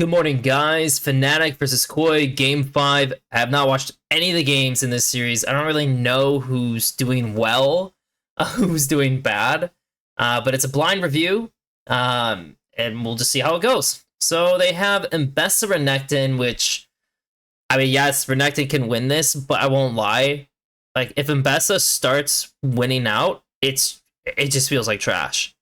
Good morning, guys. Fnatic versus Koi, Game 5. I have not watched any of the games in this series. I don't really know who's doing well, who's doing bad, but it's a blind review, and we'll just see how it goes. So they have Mbessa Renekton, which, I mean, yes, Renekton can win this, but I won't lie. Like, if Mbessa starts winning out, it just feels like trash.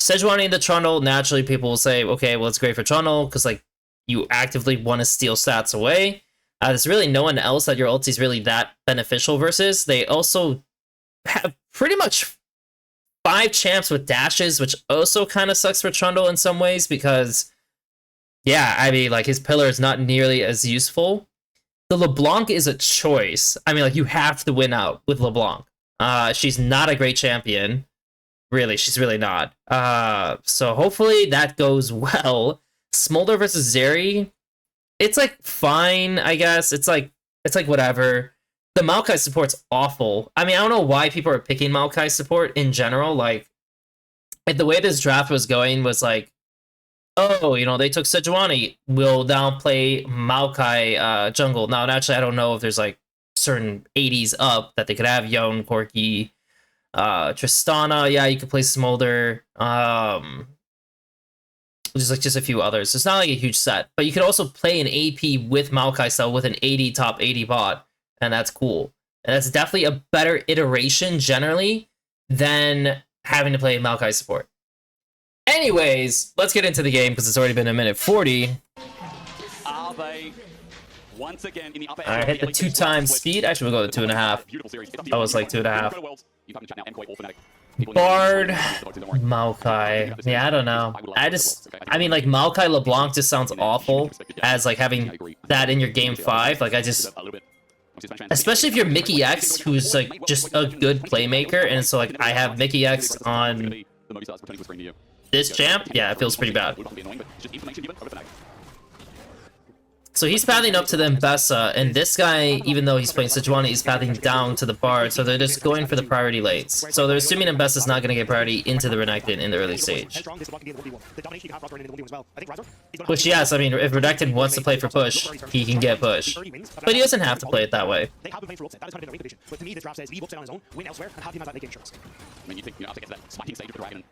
Sejuani in the Trundle, naturally people will say, okay, well, it's great for Trundle, because, like, you actively want to steal stats away. There's really no one else that your ulti is really that beneficial versus. They also have pretty much 5 champs with dashes, which also kind of sucks for Trundle in some ways because, yeah, I mean, like, his pillar is not nearly as useful. The LeBlanc is a choice. I mean, like, you have to win out with LeBlanc. She's not a great champion. Really, she's really not. So hopefully that goes well. Smolder versus Zeri, it's like fine, I guess. It's like whatever. The Maokai support's awful. I mean, I don't know why people are picking Maokai support in general. Like the way this draft was going was like, oh, you know, they took Sejuani. We'll now play Maokai jungle. Now, naturally, I don't know if there's like certain 80s up that they could have Yone, Corki, Tristana. Yeah, you could play Smolder. There's like just a few others. So it's not like a huge set, but you could also play an AP with Maokai style with an 80 top 80 bot, and that's cool. And that's definitely a better iteration generally than having to play Maokai support. Anyways, let's get into the game because it's already been a minute 40. Are they once again in the upper I hit the 2 times speed. Actually, we'll go to 2.5. I was like 2.5. Bard, Maokai. Yeah, I don't know. I mean, like, Maokai LeBlanc just sounds awful as, like, having that in your game 5. Like, especially if you're Mickey X, who's, like, just a good playmaker, and so, like, I have Mickey X on this champ. Yeah, it feels pretty bad. So he's pathing up to the Mbessa, and this guy, even though he's playing Sejuani, is pathing down to the Bard, so they're just going for the priority lates. So they're assuming Mbessa's not going to get priority into the Renekton in the early stage. Which, yes, I mean, if Renekton wants to play for push, he can get push. But he doesn't have to play it that way.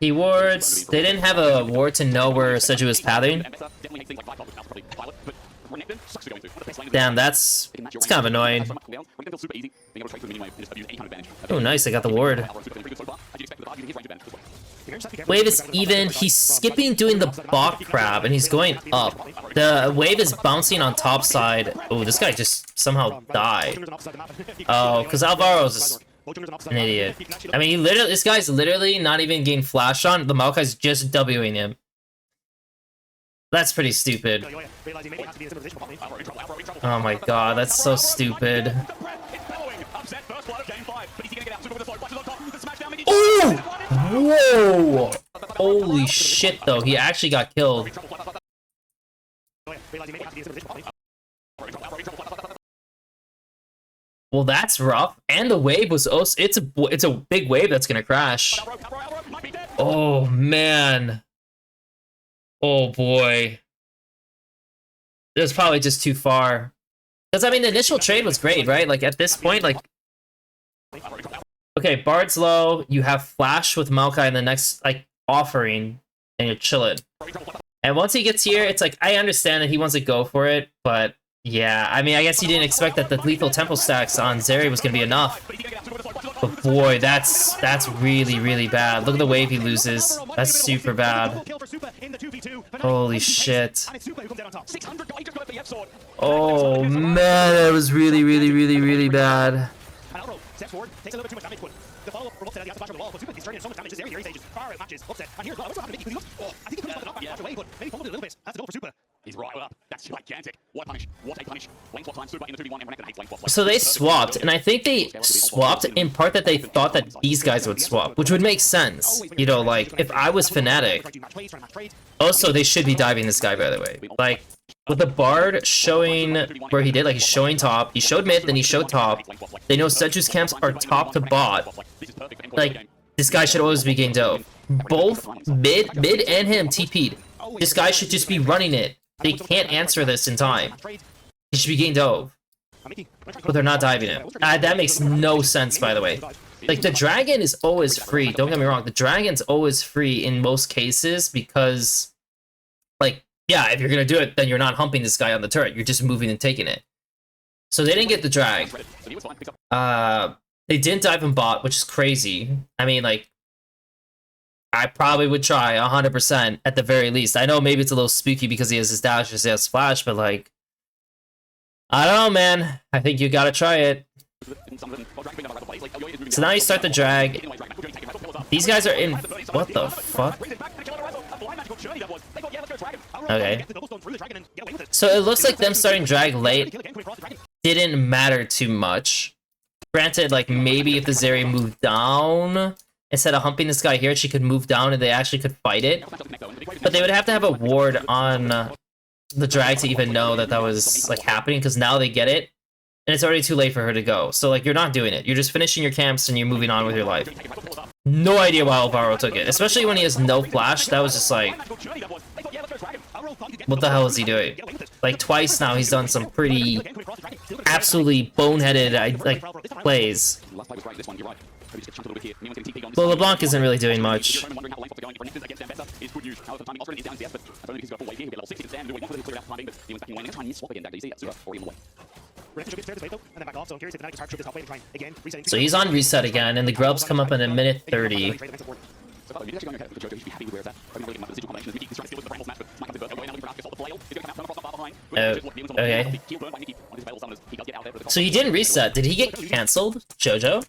He wards. They didn't have a ward to know where Seju was pathing. Damn, it's kind of annoying. Oh, nice, I got the ward. Wave is even. He's skipping doing the bot crab, and he's going up. The wave is bouncing on top side. Oh, this guy just somehow died. Oh, because Alvaro's just an idiot. I mean, this guy's literally not even getting flashed on. The Maokai's just Wing him. That's pretty stupid. Oh my god, that's so stupid. Oh! Whoa! Holy shit, though. He actually got killed. Well, that's rough. And the wave was also... It's a big wave that's gonna crash. Oh, man. Oh boy. It was probably just too far. Because, I mean, the initial trade was great, right? Like, at this point, like... Okay, Bard's low, you have Flash with Maokai in the next, like, offering, and you're chilling. And once he gets here, it's like, I understand that he wants to go for it, but, yeah. I mean, I guess he didn't expect that the lethal tempo stacks on Zeri was gonna be enough. But boy, that's really, really bad. Look at the wave he loses. That's super bad. Holy shit. Oh man, that was really, really, really, really bad. So they swapped, and I think they swapped in part that they thought that these guys would swap, which would make sense. You know, like, if I was Fnatic. Also, they should be diving this guy, by the way. Like, with the Bard showing where he did, like, he's showing top, he showed mid, then he showed top. They know Seju's camps are top to bot. Like, this guy should always be getting dove. Both mid and him TP'd. This guy should just be running it. They can't answer this in time. He should be getting dove. But they're not diving it. That makes no sense, by the way. Like, the dragon is always free. Don't get me wrong. The dragon's always free in most cases because, like, yeah, if you're going to do it, then you're not humping this guy on the turret. You're just moving and taking it. So they didn't get the drag. They didn't dive in bot, which is crazy. I mean, like, I probably would try 100% at the very least. I know maybe it's a little spooky because he has his dash, he has flash, but, like, I don't know, man. I think you gotta try it. So now you start the drag. These guys are in... What the fuck? Okay. So it looks like them starting drag late didn't matter too much. Granted, like, maybe if the Zeri moved down, instead of humping this guy here, she could move down and they actually could fight it. But they would have to have a ward on the drag to even know that that was, like, happening, because now they get it, and it's already too late for her to go. So, like, you're not doing it. You're just finishing your camps and you're moving on with your life. No idea why Alvaro took it, especially when he has no flash. That was just like, what the hell is he doing? Like, twice now he's done some pretty absolutely boneheaded like plays. Well, LeBlanc isn't really doing much. So he's on reset again, and the grubs come up in a minute 30. Okay. So he didn't reset. Did he get cancelled, Jojo?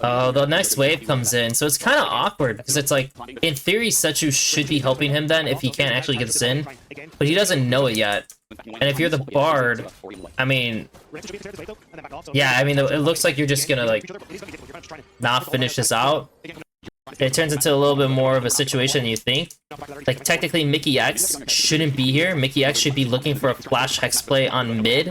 Oh, the next wave comes in, so it's kind of awkward, because it's like, in theory, Sechu should be helping him then if he can't actually get this in, but he doesn't know it yet. And if you're the Bard, I mean, yeah, I mean, it looks like you're just gonna, like, not finish this out. It turns into a little bit more of a situation than you think. Like, technically, Mickey X shouldn't be here. Mickey X should be looking for a flash hex play on mid.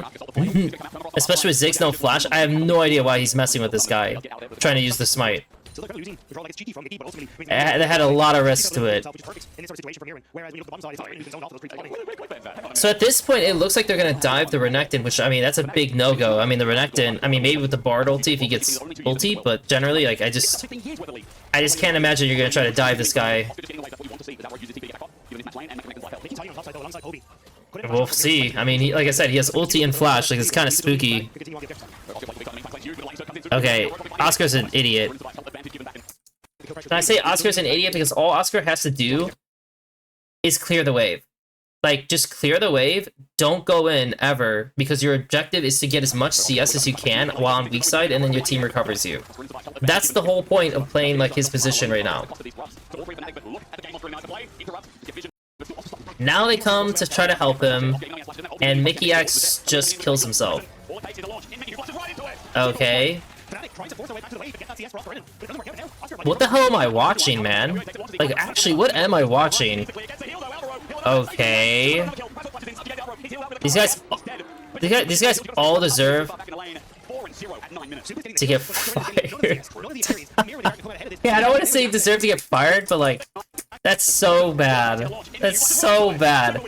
Especially with Ziggs no flash. I have no idea why he's messing with this guy, trying to use the smite. It had a lot of risk to it. So at this point, it looks like they're gonna dive the Renekton, which, I mean, that's a big no-go. I mean, the Renekton, I mean, maybe with the Bard ulti if he gets ulti, but generally, like, I just can't imagine you're gonna try to dive this guy. We'll see. I mean, like I said, he has ulti and flash, like, it's kind of spooky. Okay, Oscar's an idiot. And I say Oscar's an idiot because all Oscar has to do is clear the wave. Like, just clear the wave, don't go in ever, because your objective is to get as much CS as you can while on weak side, and then your team recovers you. That's the whole point of playing, like, his position right now. Now they come to try to help him, and Mickey X just kills himself. Okay. What the hell am I watching, man? Like, actually, what am I watching? Okay. These guys all deserve to get fired. Yeah, I don't want to say deserve to get fired, but, like, that's so bad. That's so bad.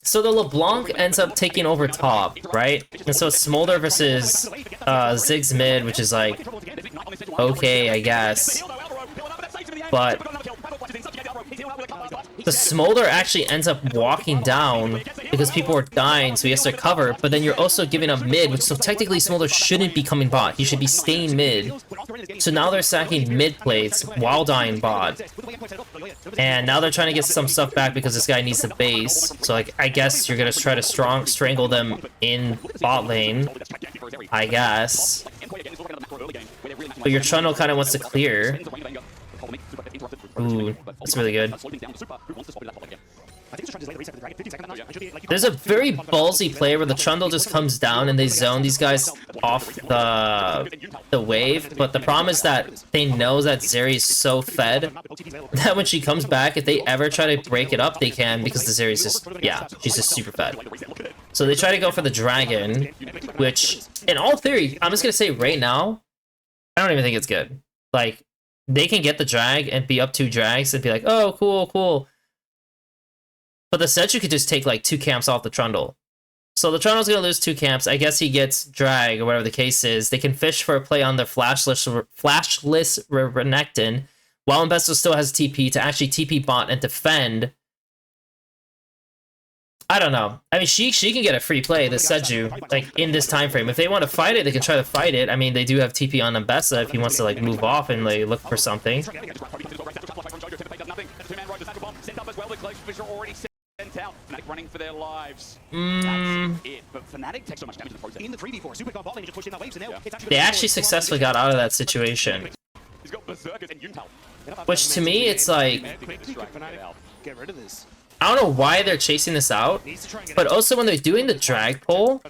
So the LeBlanc ends up taking over top, right? And so it's Smolder versus Ziggs mid, which is like, okay, I guess. But the Smolder actually ends up walking down because people are dying, so he has to cover, but then you're also giving up mid, which so technically Smolder shouldn't be coming bot. He should be staying mid. So now they're sacking mid plates while dying bot. And now they're trying to get some stuff back because this guy needs the base. So, like, I guess you're gonna try to strangle them in bot lane, I guess. But your Trundle kind of wants to clear. Ooh, that's really good. There's a very ballsy play where the Trundle just comes down and they zone these guys off the wave, but the problem is that they know that Zeri is so fed that when she comes back, if they ever try to break it up, they can, because the Zeri's just, yeah, she's just super fed. So they try to go for the Dragon, which, in all theory, I'm just gonna say right now, I don't even think it's good. Like, they can get the drag and be up 2 drags and be like, oh, cool, cool. But the Seju could just take like 2 camps off the Trundle. So the Trundle's gonna lose 2 camps. I guess he gets drag or whatever the case is. They can fish for a play on their flashless Renekton, while Investo still has TP to actually TP bot and defend. I don't know. I mean, she can get a free play, the Seju, like, in this time frame. If they want to fight it, they can try to fight it. I mean, they do have TP on Mbessa if he wants to, like, move off and, like, look for something. Running for their lives. They actually successfully got out of that situation. Which, to me, it's like... I don't know why they're chasing this out, but also when they're doing the drag pull,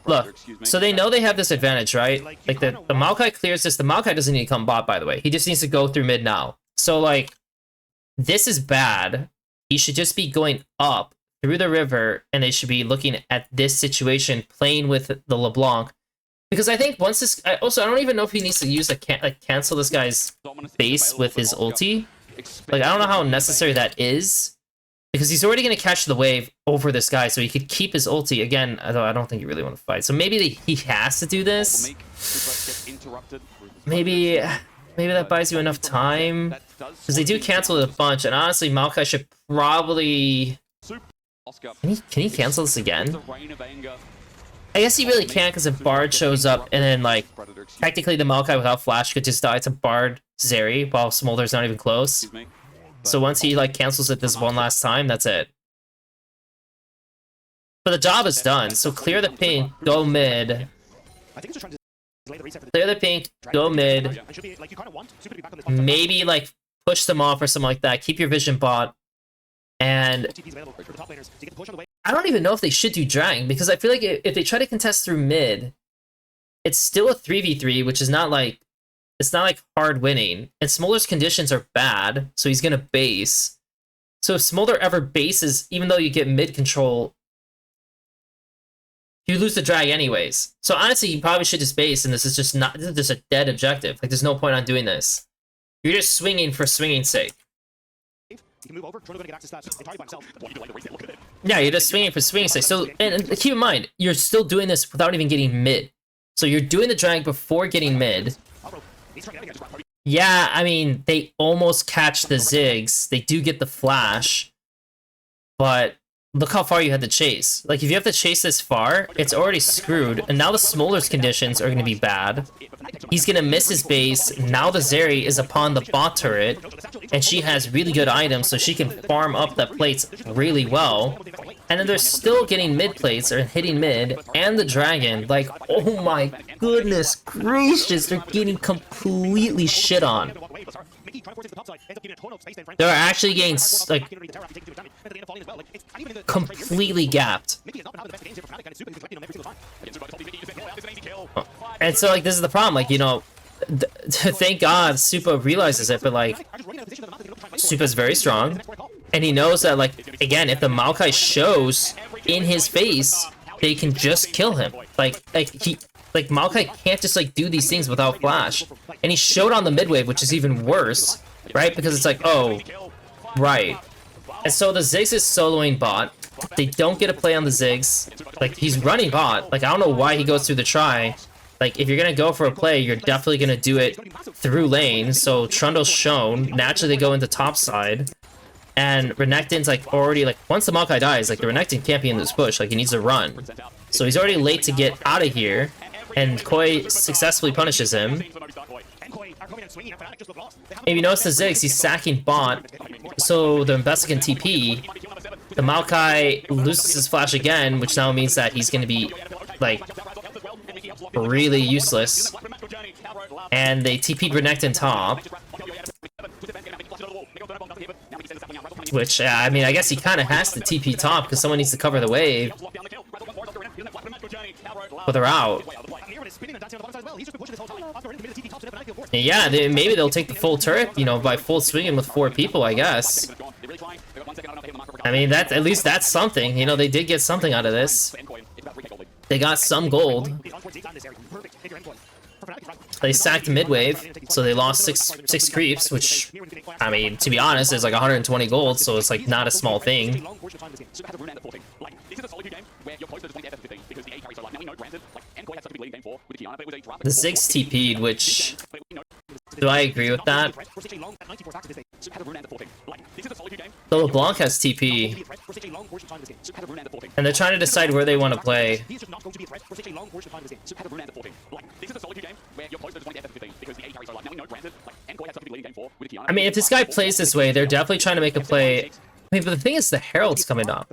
look, so they know they have this advantage, right? Like, the Maokai clears this. The Maokai doesn't need to come bot, by the way. He just needs to go through mid now. So, like, this is bad. He should just be going up through the river, and they should be looking at this situation, playing with the LeBlanc. Because I think once this... I don't even know if he needs to use, cancel this guy's base with his ulti. Like, I don't know how necessary that is. Because he's already going to catch the wave over this guy, so he could keep his ulti. Again, although I don't think you really want to fight. So maybe he has to do this. Maybe that buys you enough time. Because they do cancel it a bunch, and honestly, Maokai should probably... Can he cancel this again? I guess he really can't, because if Bard shows up, and then, like, technically the Maokai without Flash could just die to Bard Zeri, while Smolder's not even close. So once he, like, cancels it this one last time, that's it. But the job is done, so clear the pink, go mid. Clear the pink, go mid. Maybe, like, push them off or something like that. Keep your vision bot. And I don't even know if they should do drag, because I feel like if they try to contest through mid, it's still a 3v3, which is not like... It's not like hard winning. And Smolder's conditions are bad, so he's gonna base. So if Smolder ever bases, even though you get mid control, you lose the drag anyways. So honestly, you probably should just base, and this is just a dead objective. Like, there's no point on doing this. You're just swinging for swinging's sake. Yeah, you're just swinging for swinging's sake. So, and keep in mind, you're still doing this without even getting mid. So you're doing the drag before getting mid. Yeah, I mean, they almost catch the Ziggs. They do get the flash. But look how far you had to chase. Like, if you have to chase this far, it's already screwed. And now the Smolder's conditions are going to be bad. He's going to miss his base. Now the Zeri is upon the bot turret. And she has really good items, so she can farm up the plates really well. And then they're still getting mid plates, or hitting mid, and the dragon. Like, oh my goodness gracious, they're getting completely shit on. They're actually getting, like, completely gapped. And so, like, this is the problem. Like, you know, thank God Supa realizes it, but, like, Supa's very strong. And he knows that, like, again, if the Maokai shows in his face, they can just kill him. Like Maokai can't just, like, do these things without flash. And he showed on the mid wave, which is even worse, right? Because it's like, oh, right. And so the Ziggs is soloing bot. They don't get a play on the Ziggs. Like, he's running bot. Like, I don't know why he goes through the try. Like, if you're gonna go for a play, you're definitely gonna do it through lane. So Trundle's shown. Naturally, they go into top side. And Renekton's, like, already, like, once the Maokai dies, like, the Renekton can't be in this bush. Like, he needs to run. So he's already late to get out of here. And Koi successfully punishes him. If you notice the Ziggs, he's sacking bot. So the Mbessa can TP. The Maokai loses his flash again, which now means that he's gonna be, like, really useless. And they TP Renekton top. Which, I mean, I guess he kind of has to TP top because someone needs to cover the wave. But they're out. Yeah, maybe they'll take the full turret, you know, by full swinging with 4 people, I guess. I mean, at least that's something. You know, they did get something out of this. They got some gold. They sacked mid wave, so they lost six creeps, which I mean, to be honest, it's like 120 gold, so it's like not a small thing. The 6 TP'd, which... Do I agree with that? So LeBlanc has TP. And they're trying to decide where they want to play. I mean, if this guy plays this way, they're definitely trying to make a play. I mean, but the thing is, the Herald's coming up.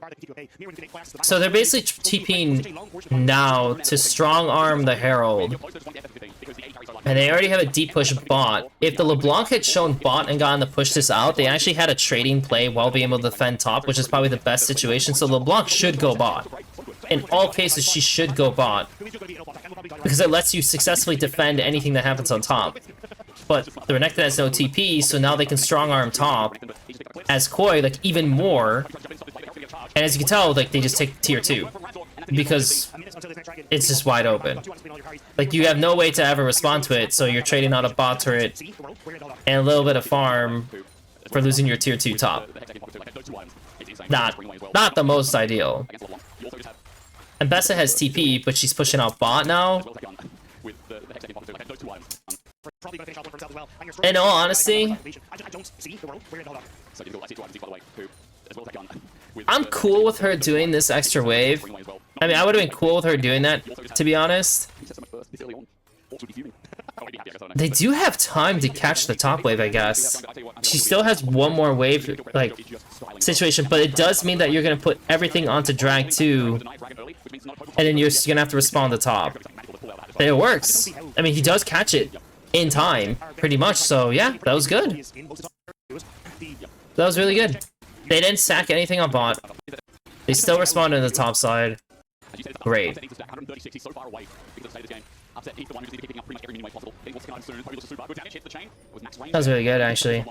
So they're basically TPing now to strong arm the Herald. And they already have a deep push bot. If the LeBlanc had shown bot and gotten to push this out, they actually had a trading play while being able to defend top, which is probably the best situation. So LeBlanc should go bot. In all cases, she should go bot. Because it lets you successfully defend anything that happens on top. But the Renekton has no TP, so now they can strong arm top. As Koi, like, even more. And as you can tell, like, they just take tier 2. Because it's just wide open. Like, you have no way to ever respond to it, so you're trading out a bot turret and a little bit of farm for losing your tier 2 top. Not the most ideal. And Bessa has TP, but she's pushing out bot now. In all honesty, I'm cool with her doing this extra wave. I mean, I would have been cool with her doing that, to be honest. They do have time to catch the top wave, I guess. She still has one more wave, like, situation, but it does mean that you're gonna put everything onto drag 2, and then you're gonna have to respond to top. And it works. I mean, he does catch it in time, pretty much, so yeah, that was good. That was really good. They didn't sack anything on bot. They still responded to the top side. Great. That was really good, actually.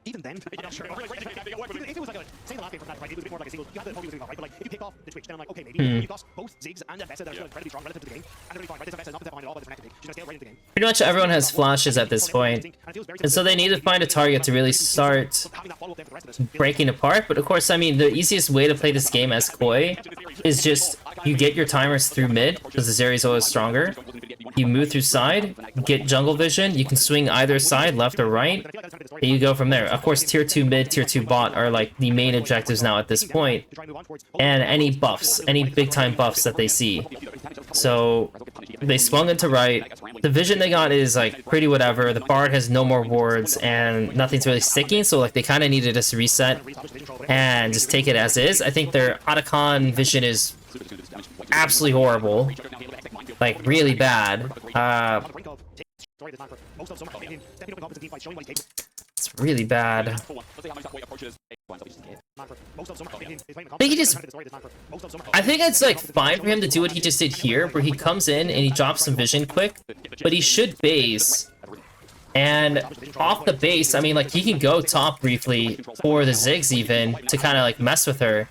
Even then, I'm not sure. If it was like a single last game from that, right, it was a bit more like a single. You have the whole music, right? But like, if you pick off the Twitch, then I'm like, okay, maybe you've got both Ziggs and Vesta that are still incredibly strong relative to the game, and they're really fine, right? This Vesta is not behind at all, but it's connected. She's gonna scale right into the game. Pretty much everyone has flashes at this point, and so they need to find a target to really start breaking apart. But of course, I mean, the easiest way to play this game as Koi is just you get your timers through mid, because the Zeri is always stronger. You move through side, get jungle vision, you can swing either side, left or right, and you go from there. Of course, tier 2 mid, tier 2 bot are like the main objectives now at this point, and any buffs, any big time buffs that they see. So they swung into right. The vision they got is like pretty whatever. The Bard has no more wards and nothing's really sticking, so like they kind of needed to reset and just take it as is. I think their Otacon vision is absolutely horrible, like really bad. It's really bad. I think it's like fine for him to do what he just did here, where he comes in and he drops some vision quick, but he should base. And off the base, I mean, like, he can go top briefly for the Ziggs even to kind of like mess with her.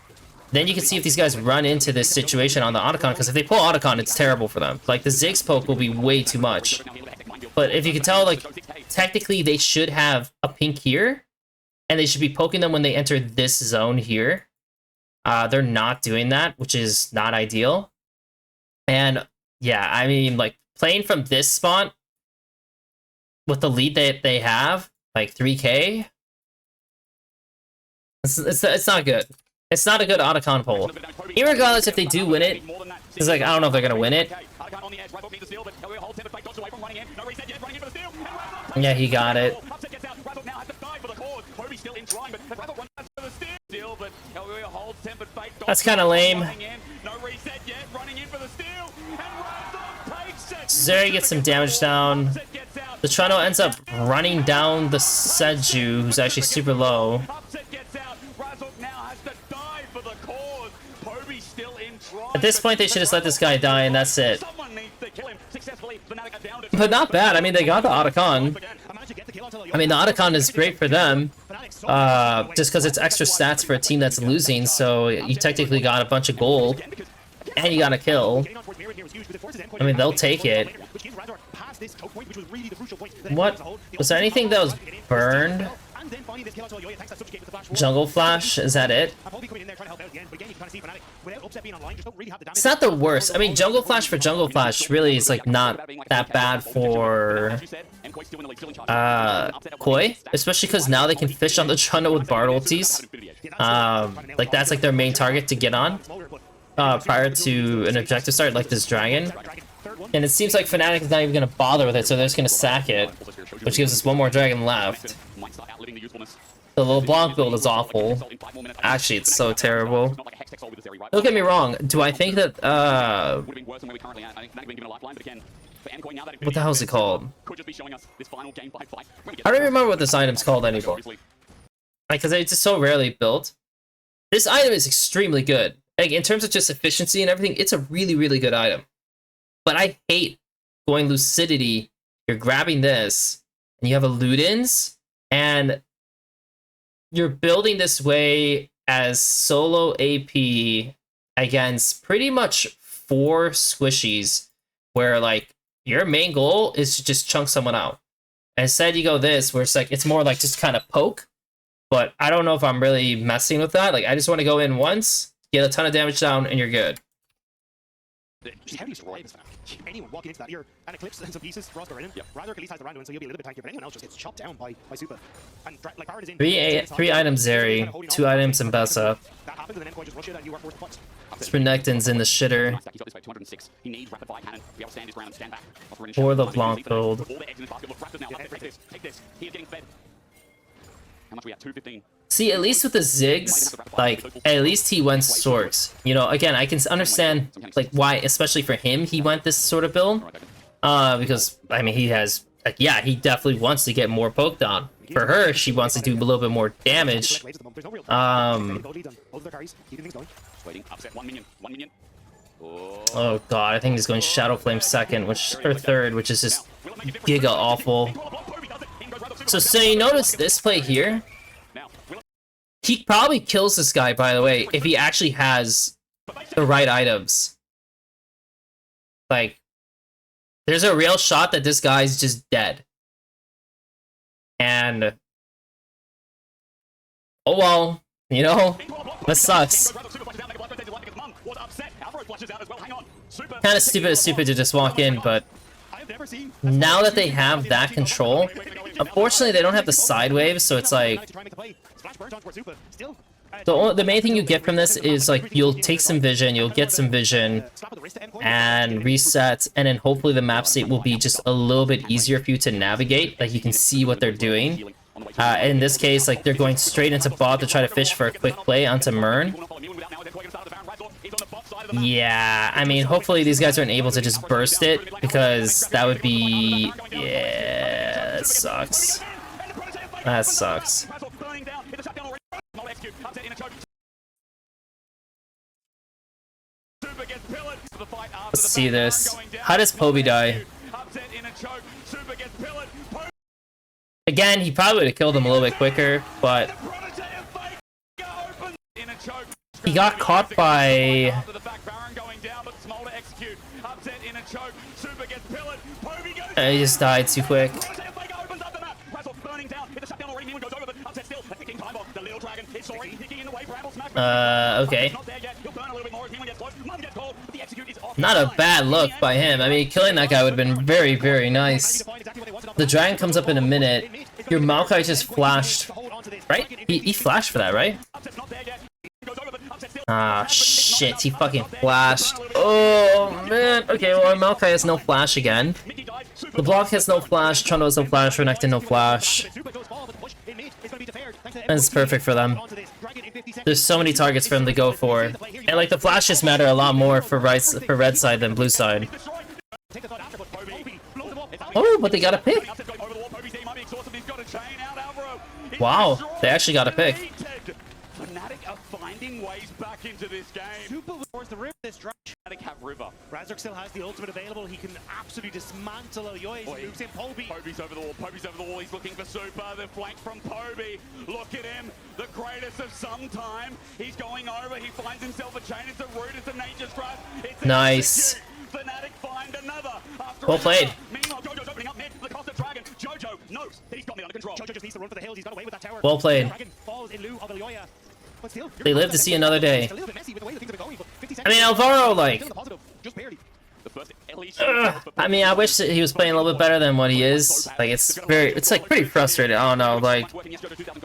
Then you can see if these guys run into this situation on the Otacon, because if they pull Otacon, it's terrible for them. Like, the Ziggs poke will be way too much. But if you can tell, like, technically they should have a pink here, and they should be poking them when they enter this zone here. They're not doing that, which is not ideal. And yeah, I mean, like, playing from this spot with the lead that they have, like 3k, it's not good. It's not a good Otacon pull. Irregardless if they do win it, it's like, I don't know if they're gonna win it. Yeah, he got it. That's kind of lame. Zeri gets some damage down. The Toronto ends up running down the Seju, who's actually super low. At this point, they should just let this guy die, and that's it. But not bad. I mean, they got the Otacon. I mean, the Otacon is great for them, just because it's extra stats for a team that's losing, so you technically got a bunch of gold, and you got a kill. I mean, they'll take it. gets this choke point, which was really the crucial point. What? Was there anything that was burned? Jungle Flash, is that it? It's not the worst. I mean, Jungle Flash for Jungle Flash really is like not that bad for Koi, especially because now they can fish on the Trundle with Bard ultis. Like that's like their main target to get on prior to an objective start like this dragon. And it seems like Fnatic is not even going to bother with it, so they're just going to sack it, which gives us one more dragon left. The LeBlanc build is awful. Actually, it's so terrible. Don't get me wrong. Do I think that, what the hell is it called? I don't remember what this item's called anymore. Like, because it's just so rarely built. This item is extremely good. Like, in terms of just efficiency and everything, it's a really, really good item. But I hate going Lucidity. You're grabbing this, and you have a Ludens, and you're building this way as solo AP against pretty much 4 squishies, where like your main goal is to just chunk someone out. And instead you go this, where it's like it's more like just kind of poke. But I don't know if I'm really messing with that. Like I just want to go in once, get a ton of damage down, and you're good. Just how do you survive this? Anyone walking into that here, and Eclipse and some pieces, Frost are in him. Yep. Rather, Khalees has the Randuin, so you'll be a little bit tankier, but anyone else just gets chopped down by Super. And like Baron is in. 3 items Zeri, 2 items Mbessa. That happens, and then MCoy just rush it, and you are forced to putt. Renekton's in the shitter. For the Blanc build. See, at least with the Ziggs, like, at least he went Storks. You know, again, I can understand, like, why, especially for him, he went this sort of build. Because, I mean, he has, like, yeah, he definitely wants to get more poked on. For her, she wants to do a little bit more damage. Oh god, I think he's going Shadow Flame second, or third, which is just giga awful. So you notice this play here? He probably kills this guy, by the way, if he actually has the right items. Like, there's a real shot that this guy's just dead. And oh well, you know, that sucks. Kind of stupid to just walk in, but now that they have that control, unfortunately they don't have the side waves, so it's like the main thing you get from this is like you'll take some vision, you'll get some vision and reset, and then hopefully the map state will be just a little bit easier for you to navigate. Like you can see what they're doing. In this case, like they're going straight into bot to try to fish for a quick play onto Mern. Yeah, I mean, hopefully these guys aren't able to just burst it, because that would be... yeah, that sucks. That sucks. Let's see this. How does Poby die? Again, he probably would have killed him a little bit quicker, but... he got caught by... he just died too quick. Okay. Not a bad look by him. I mean, killing that guy would have been very, very nice. The dragon comes up in a minute. Your Maokai just flashed, right? He flashed for that, right? Ah, shit, he fucking flashed. Oh, man. Okay, well, Maokai has no flash again. LeBlanc has no flash, Trundle has no flash, Renekton no flash. That's perfect for them. There's so many targets for them to go for. And, like, the flashes matter a lot more for red side than blue side. Oh, but they got a pick. Wow, they actually got a pick. Fnatic are finding ways back into this game. Super towards the river this stretch. Fnatic have river. Razork still has the ultimate available. He can absolutely dismantle Oyoy as he moves in. Poby's over the wall. Poby's over the wall. He's looking for Super. They're flanked from Poby. Look at him. The greatest of some time. He's going over. He finds himself a chain. It's a root. It's a nature's grab. It's nice. Fnatic find another. Well played. Meanwhile, Jojo's over Jojo knows that he's got me under control. Jojo just needs to run for the hills. He's got away with that tower. Well played. Dragon falls in lieu of Ilioya. But still, They live to see another day. it's a little bit messy with the way that things have been going, but 50 I mean, seconds- Alvaro, like, Still in the positive, just barely. The first LEC I mean, I wish that he was playing a little bit better than what he is. Like, it's like pretty frustrating. I don't know, like,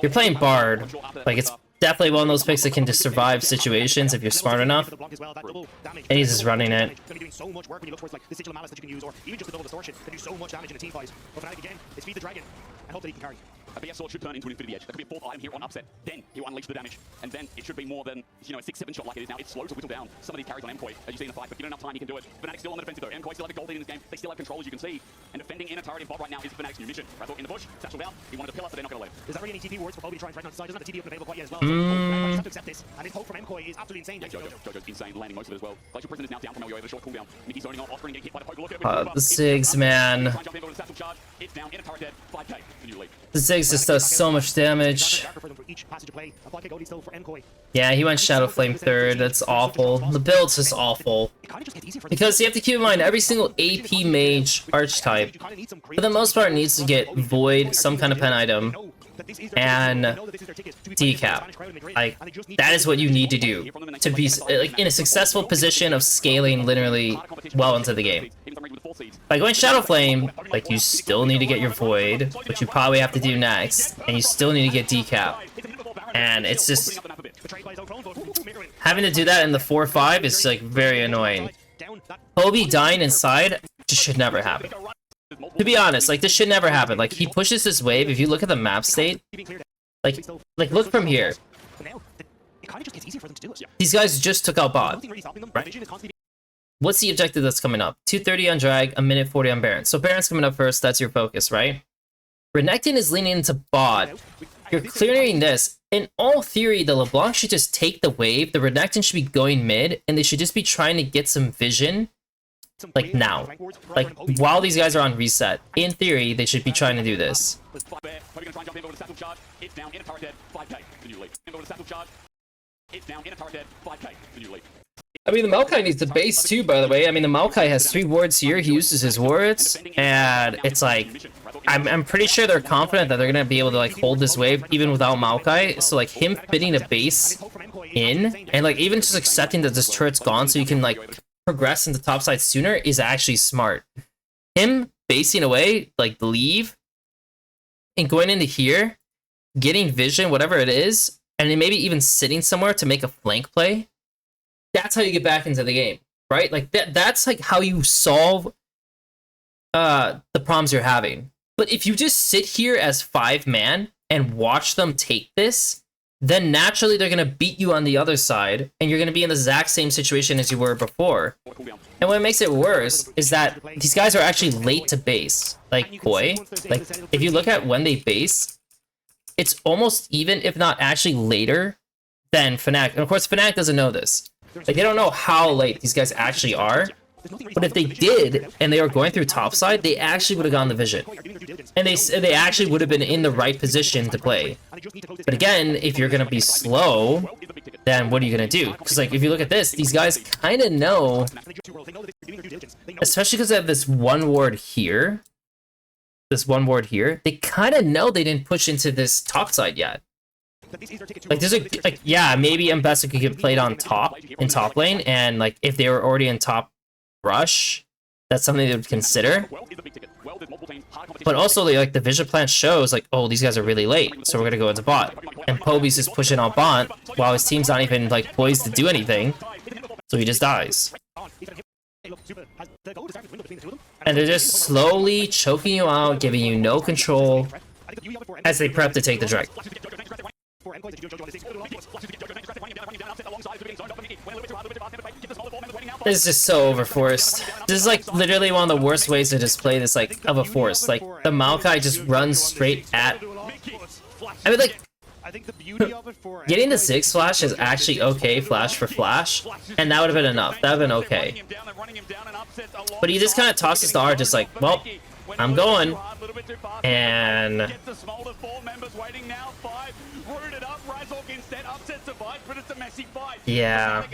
you're playing Bard. Like, it's definitely one of those picks that can just survive situations if you're smart enough. And he's just running it. Gonna be doing so much work when you look towards like the sigil of malice that you can use, or even just the double distortion that do so much damage in a team fight. But Fnatic again, is feed the dragon and hope that he can carry. A BS sword should turn into an Infinity Edge. That could be a fourth item here on upset. Then he'll unleash the damage, and then it should be more than, you know, a 6-7 shot like it is now. It's slow to whittle down some of these carries on MKoi, as you see in the fight, but given enough time, he can do it. Fnatic's still on the defensive though. MKoi still have a gold lead in this game. They still have control, as you can see. And defending in a turret in bot right now is Fnatic's new mission. Razzle in the bush, satchel down. He wanted to pill us, so they're not going to live. There's not really any TP words for Poby to try and threaten on the side. Doesn't have the TP up available quite yet as well. So Poby just have to accept this. And his poke from MKoi is absolutely insane. Jojo's insane, landing most of it as well. Glacial Prison is now down from Elio, the short cooldown. Mickey zoning off, Osprey getting hit by the poke. Look at it. The Ziggs, man. It's down in a turret dead. 5k, the new lead. The Ziggs just does so much damage. Yeah, he went Shadow Flame third. That's awful. The build's just awful. Because you have to keep in mind, every single AP mage archetype, for the most part, needs to get Void, some kind of pen item, and decap. Like, that is what you need to do to be like in a successful position of scaling literally well into the game. By going Shadow Flame, like, you still need to get your Void, which you probably have to do next, and you still need to get decap. And it's just having to do that in the 4-5 is like very annoying. Poby dying inside just should never happen. To be honest, like, this should never happen. Like, he pushes this wave. If you look at the map state, like look from here. These guys just took out bot. Right? What's the objective that's coming up? 230 on Drag, a minute 40 on Baron. So Baron's coming up first. That's your focus, right? Renekton is leaning into bot. You're clearing this. In all theory, the LeBlanc should just take the wave. The Renekton should be going mid, and they should just be trying to get some vision, like, now. Like, while these guys are on reset. In theory, they should be trying to do this. I mean, the Maokai needs the base too, by the way. I mean, the Maokai has 3 wards here. He uses his wards, and it's like, I'm pretty sure they're confident that they're gonna be able to, like, hold this wave even without Maokai. So, like, him fitting a base in, and, like, even just accepting that this turret's gone so you can, like, progress into topside sooner is actually smart. Him basing away, like, leave, and going into here, getting vision, whatever it is, and then maybe even sitting somewhere to make a flank play. That's how you get back into the game, right? Like, that's like how you solve the problems you're having. But if you just sit here as 5-man and watch them take this, then naturally they're gonna beat you on the other side, and you're gonna be in the exact same situation as you were before. And what makes it worse is that these guys are actually late to base. Like Koi, like, if you look at when they base, it's almost even, if not actually later, than Fnatic. And of course, Fnatic doesn't know this. Like, they don't know how late these guys actually are. But if they did, and they were going through topside, they actually would have gotten the vision. And they actually would have been in the right position to play. But again, if you're going to be slow, then what are you going to do? Because, like, if you look at this, these guys kind of know, especially because they have this one ward here, they kind of know they didn't push into this topside yet. Like, there's a, like, yeah, maybe Mbessa could get played on top, in top lane, and, like, if they were already in top rush, that's something they would consider. But also, like, the vision plan shows, like, oh, these guys are really late, so we're gonna go into bot. And Poby's just pushing on bot, while his team's not even, like, poised to do anything, so he just dies. And they're just slowly choking you out, giving you no control, as they prep to take the dragon. This is just so overforced. This is, like, literally one of the worst ways to just play this, like, of a force. Like, the Maokai just runs straight at... I mean, like, getting the Ziggs flash is actually okay, flash for flash, and that would have been enough. That would have been okay. But he just kind of tosses the R, just like, well, I'm going. And... yeah.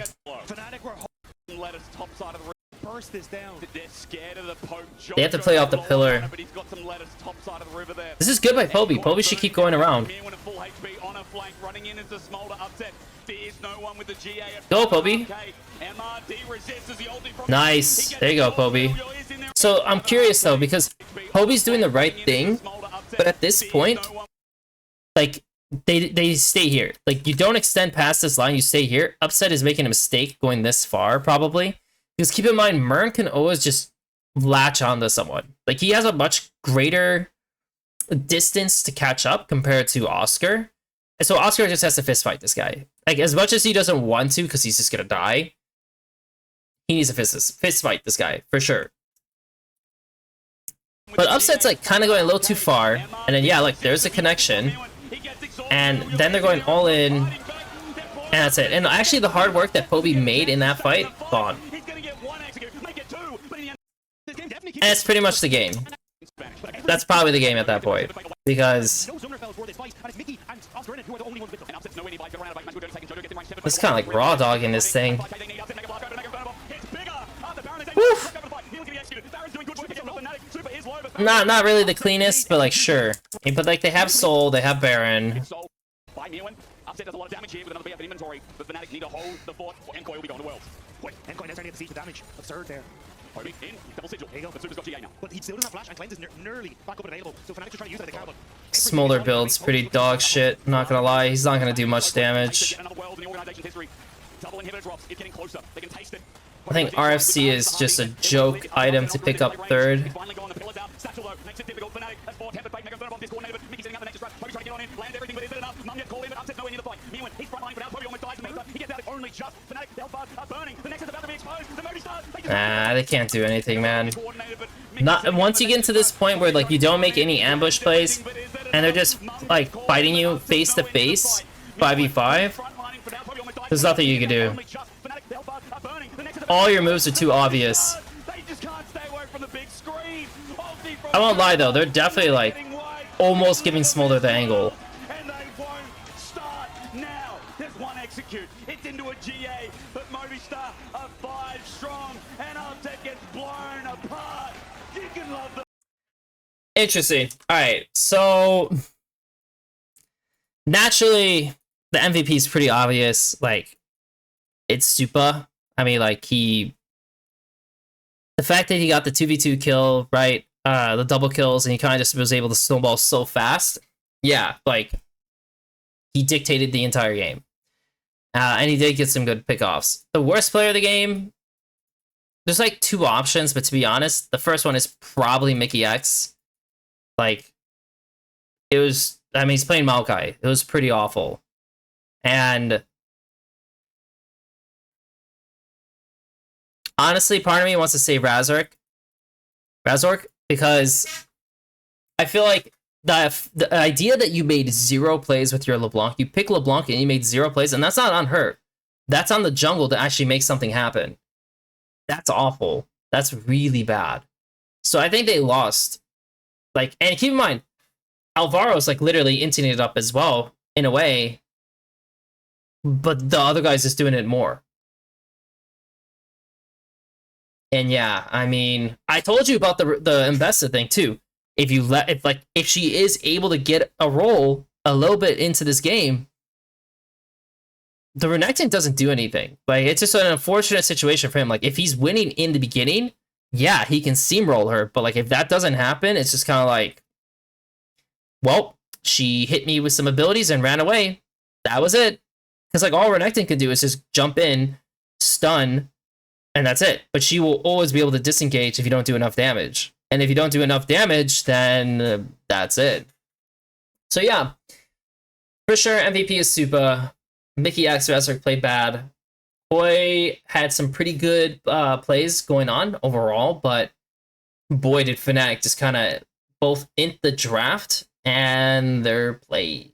force this down. They're scared of the poke. They have to play off the pillar. But he's got some letters top side of the river there. This is good by Poby. Poby should keep going around. Meerwin at full HP on a flank, running in into Smolder upset. There's no one with the GA at Go, Poby. MRD resists as the ulti from Nice. There you go, Poby. So I'm curious though, because Poby's doing the right thing, but at this point, like, they stay here. Like, you don't extend past this line, you stay here. Upset is making a mistake going this far, probably. Because keep in mind, Mern can always just latch onto someone. Like, he has a much greater distance to catch up compared to Oscar. And so Oscar just has to fist fight this guy. Like, as much as he doesn't want to, because he's just gonna die, he needs to fist fight this guy, for sure. But Upset's, like, kind of going a little too far. And then, yeah, like, there's a connection. And then they're going all in. And that's it. And actually, the hard work that Poby made in that fight, gone. And that's pretty much the game. That's probably the game at that point. Because it's kind of like raw dogging this thing. Woof. Not really the cleanest, but like sure. But like they have Soul, they have Baron. Upset does a lot of damage here with another BF in inventory, but Fnatic need to hold the fort, or Enkoy will be going to Worlds. Wait, Enkoy now starting to see the damage. Absurd there. Poby in, double sigil. There you go. But Super's got GA now. But he still doesn't have flash, and Cleanse is nearly back up and available. So Fnatic just trying to use that they can, but Smolder build's pretty dog shit, not gonna lie. He's not gonna do much damage. Double inhibitor drops. It's getting closer. They can taste it. I think RFC is just a joke item to pick up third. Nah, they can't do anything, man. Not once you get to this point where like you don't make any ambush plays, and they're just like fighting you face to face, 5v5. There's nothing you can do. All your moves are too obvious. I won't lie though, they're definitely like almost giving Smolder the angle. And they won't start now. There's one execute. It's into a GA, but Movistar are 5 strong, and Upset gets blown apart. You can love the Interesting. Alright, so naturally the MVP is pretty obvious. Like, it's Supa. I mean, like, the fact that he got the 2v2 kill, right? The double kills, and he kind of just was able to snowball so fast. Yeah, like, he dictated the entire game. And he did get some good pickoffs. The worst player of the game, there's like 2 options, but to be honest, the first one is probably Mickey X. Like, it was, I mean, he's playing Maokai. It was pretty awful. And honestly, part of me wants to say Razork, because I feel like the idea that you made 0 plays with your LeBlanc, you pick LeBlanc and you made 0 plays, and that's not on her. That's on the jungle to actually make something happen. That's awful. That's really bad. So I think they lost. Like, and keep in mind, Alvaro's like literally inting it up as well, in a way. But the other guy's just doing it more. And yeah, I mean, I told you about the Mbessa thing too. If she is able to get a role a little bit into this game, the Renekton doesn't do anything. Like, it's just an unfortunate situation for him. Like, if he's winning in the beginning, yeah, he can steamroll her. But like, if that doesn't happen, it's just kind of like, well, she hit me with some abilities and ran away. That was it. Because like all Renekton can do is just jump in, stun, and that's it. But she will always be able to disengage if you don't do enough damage. And if you don't do enough damage, then that's it. So yeah, for sure, MVP is Supa. Mickey X Razork played bad. Boy had some pretty good plays going on overall, but boy did Fnatic just kind of both int the draft and their play.